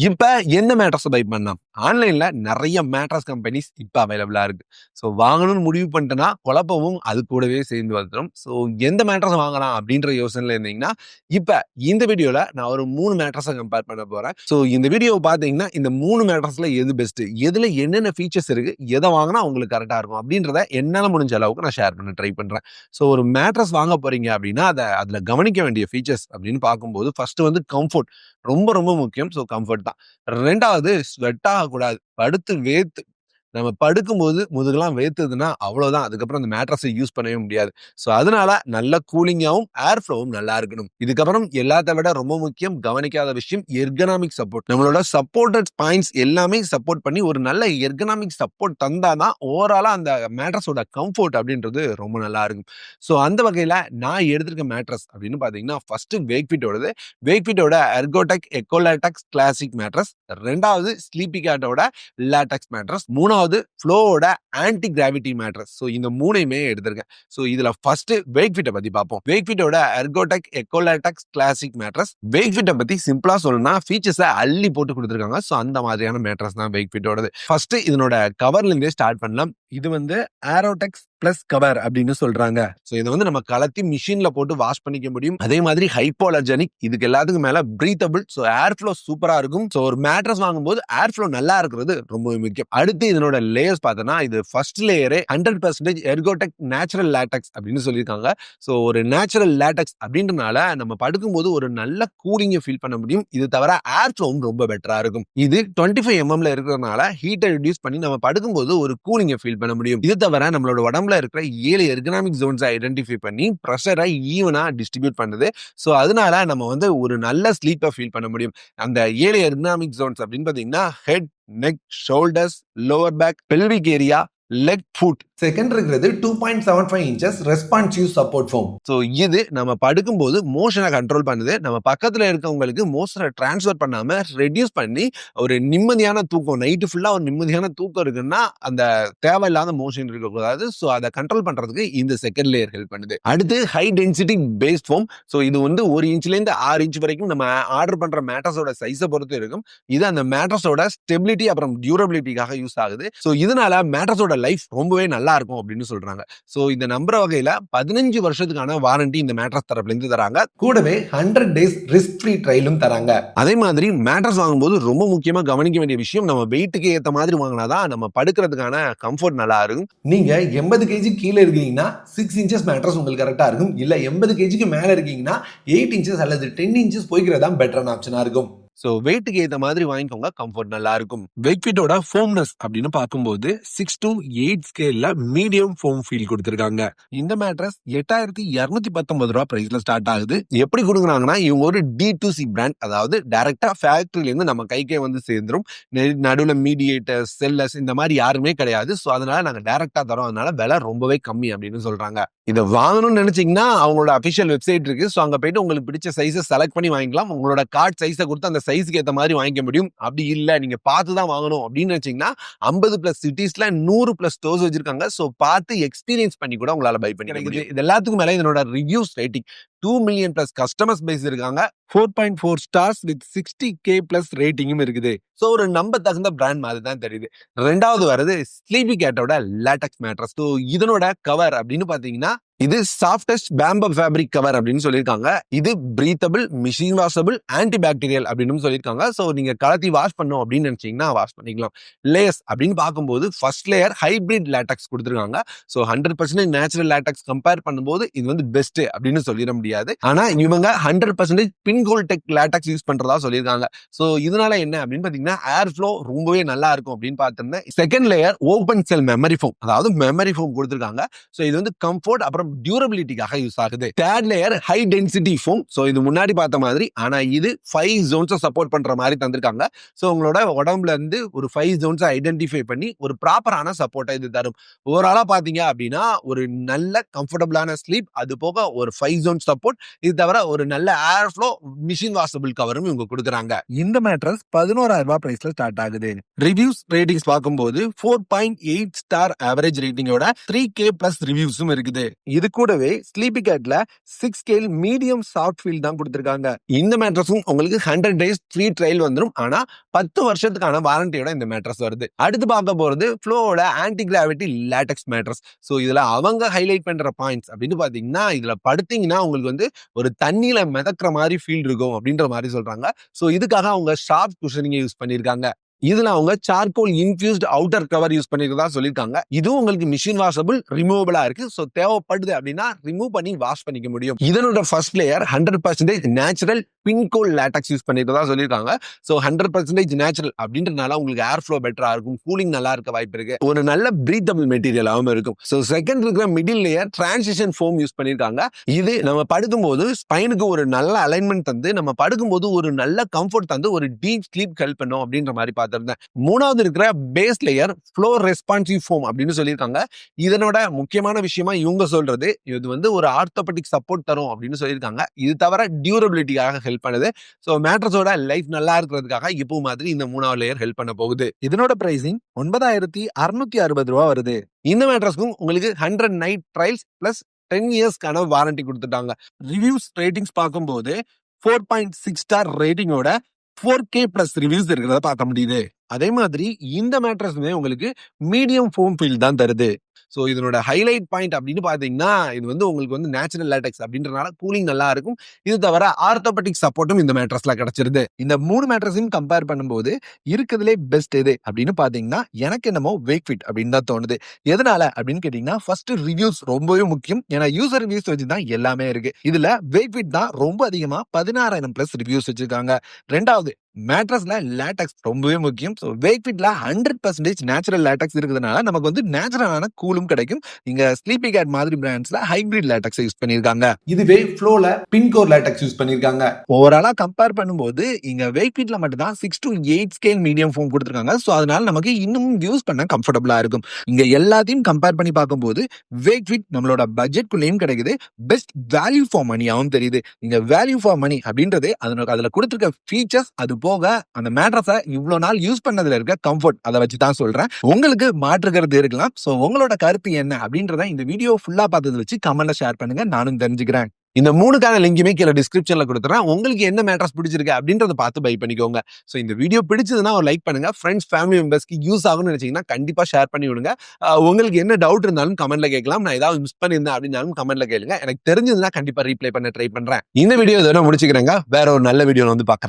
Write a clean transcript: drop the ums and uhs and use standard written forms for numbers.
இப்ப எந்த mattress by பண்ணலாம்? ஆன்லைன்ல நெறைய மேட்ரஸ் கம்பெனிஸ் இப்ப அவைலபிளா இருக்கு. ஸோ வாங்கணும்னு முடிவு பண்ணிட்டேன்னா, குழப்பமும் அது கூடவே சேர்ந்து வந்துரும். ஸோ எந்த மேட்ரஸ் வாங்கலாம் அப்படின்ற யோசனையில இருந்தீங்கன்னா, இப்ப இந்த வீடியோல நான் ஒரு 3 மேட்ரஸ கம்பேர் பண்ண போறேன். ஸோ இந்த வீடியோவ பார்த்தீங்கன்னா, இந்த 3 மேட்ரஸ்ல எது பெஸ்ட்? எதுல என்னென்ன ஃபீச்சர்ஸ் இருக்கு? எத வாங்குனா உங்களுக்கு கரெக்ட்டா இருக்கும்? அப்படின்றத என்னால முடிஞ்ச அளவுக்கு நான் ஷேர் பண்ண ட்ரை பண்றேன். ஸோ ஒரு மேட்ரஸ் வாங்க போறீங்க அப்படின்னா, அதுல கவனிக்க வேண்டிய ஃபீச்சர்ஸ் அப்படின்னு பார்க்கும்போது, ஃபர்ஸ்ட் வந்து கம்ஃபோர்ட். ரொம்ப ரொம்ப முக்கியம். ஸோ கம்ஃபோர்ட் தான். 2வது ஸ்வெட் ஆகக்கூடாது. படுத்து வேர்த்து நம்ம படுக்கும்போது முதுகெல்லாம் வேர்த்ததுன்னா அவ்வளோதான். அதுக்கப்புறம் அந்த மேட்ரஸ யூஸ் பண்ணவே முடியாது. ஸோ அதனால நல்ல கூலிங்காவும், ஏர் ஃப்ளோவும் நல்லா இருக்கணும். இதுக்கப்புறம் எல்லாத்த விட ரொம்ப முக்கியம் கவனிக்காத விஷயம் எர்கனாமிக் சப்போர்ட். நம்மளோட சப்போர்ட்டட் பாயிண்ட்ஸ் எல்லாமே சப்போர்ட் பண்ணி ஒரு நல்ல எர்கனாமிக் சப்போர்ட் தந்தா தான் ஓவராலா அந்த மேட்ரஸோட கம்ஃபோர்ட் அப்படின்றது ரொம்ப நல்லா இருக்கும். ஸோ அந்த வகையில நான் எடுத்திருக்க மேட்ரஸ் அப்படின்னு பார்த்தீங்கன்னா, ஃபர்ஸ்ட் வேக்ஃபிட்டோடது. வேக்ஃபிட்டோட எர்கோடெக் எக்கோலேட்டெக்ஸ் கிளாசிக் மேட்ரஸ். 2வது ஸ்லீப்பி கேட்டோட லேட்டெக்ஸ் மேட்ரஸ். 3வது ஃப்ளோவோட ஆன்டி கிராவிட்டி மேட்ரஸ். ஸோ இந்த 3யுமே எடுத்திருக்கேன். ஸோ இதுல ஃபர்ஸ்ட் வேக்ஃபிட்ட பத்தி பார்ப்போம். வேக்ஃபிட்டோட எர்கோடெக் எக்கோலேட்டெக்ஸ் கிளாசிக் மேட்ரஸ். வேக்ஃபிட்ட பத்தி சிம்பிளா சொல்லணும்னா ஃபீச்சர்ஸ அள்ளி போட்டு கொடுத்திருக்காங்க. ஸோ அந்த மாதிரியான மேட்ரஸ் தான் வேக்ஃபிட்டோடது. ஃபர்ஸ்ட் இதனோட கவர்ல இருந்தே ஸ்டார்ட் பண்ணலாம். இது வந்து ஏரோடெக்ஸ் பிளஸ் கவர் அப்படின்னு சொல்றாங்க. ஸோ இதை வந்து நம்ம கலத்தி மிஷின்ல போட்டு வாஷ் பண்ணிக்க முடியும். அதே மாதிரி ஹைப்போலர்ஜெனிக். இதுக்கு எல்லாத்துக்கும் மேல பிரீத்தபிள். ஸோ ஏர் ஃப்ளோ சூப்பரா இருக்கும். ஸோ ஒரு மேட்ரஸ் வாங்கும்போது ஏர் ஃப்ளோ நல்லா இருக்கிறது ரொம்ப முக்கியம். அடுத்து இதனோட லேயர்ஸ் பார்த்தோன்னா, இது ஃபர்ஸ்ட் லேயரே 100% எர்கோடெக் நேச்சுரல் லேட்டெக்ஸ் அப்படின்னு சொல்லியிருக்காங்க. ஸோ ஒரு நேச்சுரல் லேட்டெக்ஸ் அப்படின்றனால நம்ம படுக்கும்போது ஒரு நல்ல கூலிங்கை ஃபீல் பண்ண முடியும். இது தவிர ஏர் ஃப்ளோவும் ரொம்ப பெட்டரா இருக்கும். இது 25 mmல இருக்கிறதுனால ஹீட்டை ரிடியூஸ் பண்ணி நம்ம படுக்கும்போது ஒரு கூலிங்கை ஃபீல் பண்ண முடியும். இது தவிர நம்மளோட உடம்புல இருக்கிற 7 எர்கனாமிக் ஜோன்ஸ் ஐடென்டிஃபை பண்ணி ப்ரெஷரை ஈவனா டிஸ்ட்ரிபியூட் பண்ணுது. ஸோ அதனால நம்ம வந்து ஒரு நல்ல ஸ்லீப்பை ஃபீல் பண்ண முடியும். அந்த 7 எர்கனாமிக் ஜோன்ஸ் அப்படின்னு பார்த்தீங்கன்னா head, neck, shoulders, lower back, pelvic area, leg, foot. Second இருக்கிறது 2.75 inches responsive support foam. So இது நம்ம படுக்கும்போது மோஷனை கண்ட்ரோல் பண்ணுது. நம்ம பக்கத்துல இருக்கவங்களுக்கு மோஷனை டிரான்ஸ்ஃபர் பண்ணாம ரெடியூஸ் பண்ணி ஒரு நிம்மதியான தூக்கம், நைட்டு ஃபுல்லா ஒரு நிம்மதியான தூக்கம் இருக்குன்னா அந்த தேவையில்லாத மோஷன் இருக்கக்கூடாது. ஸோ அதை கண்ட்ரோல் பண்றதுக்கு இந்த செகண்ட் லேயர் ஹெல்ப் பண்ணுது. அடுத்து high density base foam. So இது வந்து 1 இன்ச்லேருந்து 6 இன்ச் வரைக்கும் நம்ம ஆர்டர் பண்ற மேட்ரஸோட சைஸை பொறுத்து இருக்கும். இது அந்த மேட்ரஸோட ஸ்டெபிலிட்டி அப்புறம் டியூரபிலிட்டிக்காக யூஸ் ஆகுது. ஸோ இதனால மேட்ரஸோட லைஃப் ரொம்பவே நல்லா இருக்கும் அப்படின்னு சொல்றாங்க. சோ இந்த நம்புற வகையில 15 வருஷத்துக்கான வாரண்டி இந்த மேட்ரஸ் தரப்புல இருந்து தராங்க. கூடவே 100 days ரிஸ்க் ஃப்ரீ ட்ரையலும் தராங்க. அதே மாதிரி மேட்ரஸ் வாங்கும்போது ரொம்ப முக்கியமா கவனிக்க வேண்டிய விஷயம், நம்ம வெயிட்டுக்கு ஏத்த மாதிரி வாங்கினாதான் நம்ம படுக்கிறதுக்கான கம்ஃபர்ட் நல்லா இருக்கும். நீங்க 80 kg கீழே இருக்கீங்கன்னா 6 இன்ச்சஸ் மேட்ரஸ் உங்களுக்கு கரெக்டா இருக்கும். இல்ல 80 kgக்கு மேல இருக்கீங்கன்னா 8 இன்ச்சஸ் அல்லது 10 இன்ச்சஸ் போய்க்கிறதா பெட்டரான ஆப்ஷனா இருக்கும். ஸோ வெயிட்டுக்கு ஏற்ற மாதிரி வாங்கிக்கோங்க, கம்ஃபர்ட் நல்லா இருக்கும். வெக்ஃபிட்டோட ஃபோம்னஸ் அப்படின்னு பார்க்கும்போது 6 to 8 ஸ்கேல்ல மீடியம் ஃபோம் ஃபீல் கொடுத்துருக்காங்க. இந்த மேட்ரஸ் 8,219 ரூபா பிரைஸ்ல ஸ்டார்ட் ஆகுது. எப்படி கொடுக்குறாங்கன்னா, இவங்க ஒரு D2C பிராண்ட், அதாவது டைரக்டா ஃபேக்டரியில இருந்து நம்ம கைக்கே வந்து சேர்ந்துரும். நடுவில் மீடியேட்டர்ஸ், செல்லர்ஸ் இந்த மாதிரி யாருமே கிடையாது. ஸோ அதனால நாங்க டைரக்டா தரோம், அதனால விலை ரொம்பவே கம்மி அப்படின்னு சொல்றாங்க. இதை வாங்கணும்னு நினைச்சீங்கன்னா அவங்களோட அபிஷியல் வெப்சைட் இருக்கு. ஸோ அங்க போயிட்டு உங்களுக்கு பிடிச்ச சைஸை செலக்ட் பண்ணி வாங்கிக்கலாம். உங்களோட கார்ட் சைஸை கொடுத்து அந்த சைஸ்க்கு ஏற்ற மாதிரி வாங்கிக்க முடியும். அப்படி இல்லை நீங்க பார்த்து தான் வாங்கணும் அப்படின்னு நினைச்சீங்கன்னா 50+ சிட்டிஸ்ல 100+ ஸ்டோர்ஸ் வச்சிருக்காங்க. ஸோ பார்த்து எக்ஸ்பீரியன்ஸ் பண்ணி கூட உங்களால பை பண்ணிக்க முடியும். இது எல்லாத்துக்கும் மேல இதனோட reviews rating 2 million+ customers base இருக்காங்க. 4.4 ஸ்டார்ஸ் வித் 60K+ ரேட்டிங்கும் இருக்குது. ஸோ ஒரு நம்ப தகுந்த பிராண்ட் மாதிரி தான் தெரியுது. 2வது வருது ஸ்லீப்பி கேட்டோட லேட்டெக்ஸ் மேட்ரஸ். ஸோ இதனோட கவர் அப்படின்னு பாத்தீங்கன்னா, இது சாஃப்டஸ்ட் பேம்போ ஃபேப்ரிக் கவர் அப்படின்னு சொல்லியிருக்காங்க. இது breathable, machine washable, anti bacterial அப்படின்னு சொல்லியிருக்காங்க. ஸோ நீங்க கலத்தி வாஷ் பண்ணும் அப்படின்னு நினைச்சீங்கன்னா வாஷ் பண்ணிக்கலாம். லேயர்ஸ் அப்படின்னு பார்க்கும்போது ஃபர்ஸ்ட் லேயர் ஹைபிரிட் லேட்டெக்ஸ் கொடுத்துருக்காங்க. ஸோ 100% நேச்சுரல் லேட்டெக்ஸ் கம்பேர் பண்ணும்போது இது வந்து பெஸ்ட் அப்படின்னு சொல்லிட முடியாது. ஆனா இவங்க 100% பின்கோல்டெக் லேட்டெக்ஸ் யூஸ் பண்றதா சொல்லியிருக்காங்க. ஸோ இதனால என்ன அப்படின்னு பாத்தீங்கன்னா ஏர் ஃப்ளோ ரொம்பவே நல்லா இருக்கும் அப்படின்னு பார்த்திருந்தேன். Second layer open cell memory foam, அதாவது மெமரி ஃபோம் கொடுத்துருக்காங்க. ஸோ இது வந்து கம்ஃபோர்ட் அப்புறம் டியூரபிலிட்டிக்காக யூஸ் ஆகுது. Third layer high density foam. So இது முன்னாடி பார்த்த மாதிரி, ஆனா இது 5 ஜோன்ஸை சப்போர்ட் பண்ற மாதிரி தந்திருக்காங்க. ஸோ உங்களோட உடம்புல இருந்து ஒரு 5 ஜோன்ஸை ஐடென்டிஃபை பண்ணி ஒரு ப்ராப்பரான சப்போர்ட்டை இது தரும். ஓவராலா பாத்தீங்க அப்படின்னா ஒரு நல்ல கம்ஃபர்டபுளான ஸ்லீப், அது போக ஒரு 5 ஜோன் சப்போர்ட், இது தவிர ஒரு நல்ல ஏர் ஃப்ளோ, மிஷின் வாஷபிள் கவரும் இவங்க கொடுக்குறாங்க. இந்த மேட்ரஸ் 11,000 ரூபாய் பிரைஸ்ல ஸ்டார்ட் ஆகுது. ரிவ்யூஸ் ரேட்டிங்ஸ் பார்க்கும்போது 4.8 ஸ்டார் ஆவரேஜ் ரேட்டிங்கோட 3K+ ரிவ்யூஸும் இருக்குது. இது கூடவே ஸ்லீப்பி கேட்ல 6 ஸ்கேல் மீடியம் சாஃப்ட் ஃபீல் தான் கொடுத்திருக்காங்க. இந்த மேட்ரஸும் உங்களுக்கு 100 டேஸ் ஃப்ரீ ட்ரையல் வந்துரும். ஆனா 10 வருஷத்துக்கான வாரண்டியோட இந்த மேட்ரஸ் வருது. அடுத்து பார்க்க போறது ஃப்ளோவோட anti gravity latex mattress. So இதுல அவங்க ஹைலைட் பண்ற பாயிண்ட்ஸ் அப்படின்னு பாத்தீங்கன்னா, இதுல படுத்தீங்கன்னா உங்களுக்கு வந்து ஒரு தண்ணியில மிதக்கிற மாதிரி ஃபீல் இருக்கும் அப்படின்ற மாதிரி சொல்றாங்க. ஸோ இதுக்காக அவங்க ஷார்ப் குஷனிங் யூஸ் பண்ணியிருக்காங்க. இதுல அவங்க charcoal infused outer cover use பண்ணிருக்கதா சொல்லியிருக்காங்க. இதுவும் உங்களுக்கு மிஷின் வாஷபிள், ரிமூவபிளா இருக்கு. ஸோ தேவைப்படுது அப்படின்னா ரிமூவ் பண்ணி வாஷ் பண்ணிக்க முடியும். இதனோட first layer 100% natural pincore latex use பண்ணிருக்கதா சொல்லியிருக்காங்க. ஸோ 100% நேச்சுரல் அப்படின்றதுனால உங்களுக்கு ஏர் ஃப்ளோ பெட்டரா இருக்கும், கூலிங் நல்லா இருக்க வாய்ப்பு இருக்கு, ஒரு நல்ல பிரீத்தபிள் மெட்டீரியலாகவும் இருக்கும். ஸோ செகண்ட் இருக்கிற middle layer transition foam use பண்ணியிருக்காங்க. இது நம்ம படுக்கும்போது ஸ்பைனுக்கு ஒரு நல்ல அலைன்மெண்ட் தந்து, நம்ம படுக்கும்போது ஒரு நல்ல கம்ஃபர்ட் தந்து ஒரு டீப் ஸ்லீப் ஹெல்ப் பண்ணும் அப்படின்ற மாதிரி பார்த்திருந்தேன். மூணாவது இருக்கிற base layer floor responsive foam அப்படின்னு சொல்லியிருக்காங்க. இதனோட முக்கியமான விஷயமா இவங்க சொல்றது, இது வந்து ஒரு ஆர்த்தோபெடிக் சப்போர்ட் தரும் அப்படின்னு சொல்லியிருக்காங்க. இது தவிர டியூரபிலிட்டியாக ஹெல்ப் பண்ணுது. ஸோ மேட்ரஸோட லைஃப் நல்லா இருக்கிறதுக்காக இப்போ மாதிரி இந்த மூணாவது லேயர் ஹெல்ப் பண்ண போகுது. இதனோட பிரைசிங் 9660 ரூபா வருது. இந்த மேட்ரஸ்க்கும் உங்களுக்கு 100 நைட் ட்ரையல்ஸ் பிளஸ் 10 இயர்ஸ்க்கான வாரண்டி கொடுத்துட்டாங்க. ரிவ்யூஸ் ரேட்டிங்ஸ் பார்க்கும்போது 4.6 ஸ்டார் ரேட்டிங்கோட 4K பிளஸ் ரிவ்யூஸ் இருக்கிறத பார்க்க முடியுது. அதே மாதிரி இந்த மேட்ரஸுமே உங்களுக்கு மீடியம் ஃபோம் ஃபீல் தான் தருது. ஸோ இதனோட ஹைலைட் பாயிண்ட் அப்படின்னு பார்த்தீங்கன்னா, இது வந்து உங்களுக்கு வந்து நேச்சுரல் லேட்டெக்ஸ் அப்படின்றனால கூலிங் நல்லா இருக்கும். இது தவிர ஆர்த்தோபெடிக் சப்போர்ட்டும் இந்த மேட்ரஸ்ல கிடைச்சிருது. இந்த 3 மேட்ரஸையும் கம்பேர் பண்ணும்போது இருக்கிறதுலே பெஸ்ட் எது அப்படின்னு பாத்தீங்கன்னா, எனக்கு என்னமோ வேக்ஃபிட் அப்படின்னு தான் தோணுது. எதனால அப்படின்னு கேட்டீங்கன்னா, ஃபர்ஸ்ட் ரிவ்யூஸ் ரொம்பவே முக்கியம். ஏன்னா யூசர் ரிவ்யூஸ் வச்சு தான் எல்லாமே இருக்கு. இதுல வேக்ஃபிட் தான் ரொம்ப அதிகமா 16,000 பிளஸ் ரிவ்யூஸ் வச்சிருக்காங்க. ரெண்டாவது மேட்ரஸ்ல லேட்டக்ஸ் ரொம்பவே முக்கியம். ஸோ வேக்ஃபிட்ல 100% நேச்சுரல் லேட்டக்ஸ் இருக்கிறதுனால நமக்கு வந்து நேச்சுரலான கூலும் கிடைக்கும். இங்க ஸ்லீப்பி கேட் மாதிரி பிராண்ட்ஸ்ல ஹைபிரிட் லேட்டக்ஸ் யூஸ் பண்ணிருக்காங்க. இதுவே ஃப்ளோல பின்கோர் லேட்டக்ஸ் யூஸ் பண்ணிருக்காங்க. ஓவராலா கம்பேர் பண்ணும்போது இங்க வேக்ஃபிட்ல மட்டும் தான் 6 to 8 ஸ்கேல் மீடியம் ஃபோம் கொடுத்திருக்காங்க. ஸோ அதனால நமக்கு இன்னும் யூஸ் பண்ண கம்ஃபர்டபுளா இருக்கும். இங்க எல்லாத்தையும் கம்பேர் பண்ணி பார்க்கும்போது வேக்ஃபிட் நம்மளோட பட்ஜெட்குள்ளேயும் கிடைக்குது, பெஸ்ட் வேல்யூ ஃபார் மணியாவும் தெரியுது. இங்க வேல்யூ ஃபார் மணி அப்படின்றது அதுல கொடுத்திருக்க ஃபீச்சர்ஸ், அது போக அந்த மேட்ரஸை இவ்வளவு நாள் யூஸ் பண்ணதுல இருக்க கம்ஃபர்ட், அதை வச்சு தான் சொல்றேன். உங்களுக்கு மாற்று கருத்து இருக்கலாம். சோ உங்களோட கருத்து என்ன அப்படின்றத இந்த வீடியோ ஃபுல்லா பார்த்ததை வச்சு கமெண்ட்ல ஷேர் பண்ணுங்க, நானும் தெரிஞ்சுக்கிறேன். இந்த 3க்கான லிங்க்குமே கீழே டிஸ்கிரிப்ஷன்ல கொடுத்துறேன். உங்களுக்கு என்ன மேட்ரஸ் பிடிச்சிருக்கு அப்படின்றத பார்த்து பை பண்ணிக்கோங்க. ஸோ இந்த வீடியோ பிடிச்சதுன்னா ஒரு லைக் பண்ணுங்க. ஃப்ரெண்ட்ஸ், ஃபேமிலி மெம்பர்ஸ்க்கு யூஸ் ஆகும்னு நினைச்சீங்கன்னா கண்டிப்பா ஷேர் பண்ணி விடுங்க. உங்களுக்கு என்ன டவுட் இருந்தாலும் கமெண்ட்ல கேட்கலாம். நான் ஏதாவது மிஸ் பண்ணியிருந்தேன் அப்படின்னாலும் கமெண்ட்ல கேளுங்க. எனக்கு தெரிஞ்சதுன்னா கண்டிப்பா ரீப்ளை பண்ண ட்ரை பண்றேன். இந்த வீடியோ இதோட முடிச்சுக்கிறேங்க. வேற ஒரு நல்ல வீடியோல வந்து பார்க்கறேன்.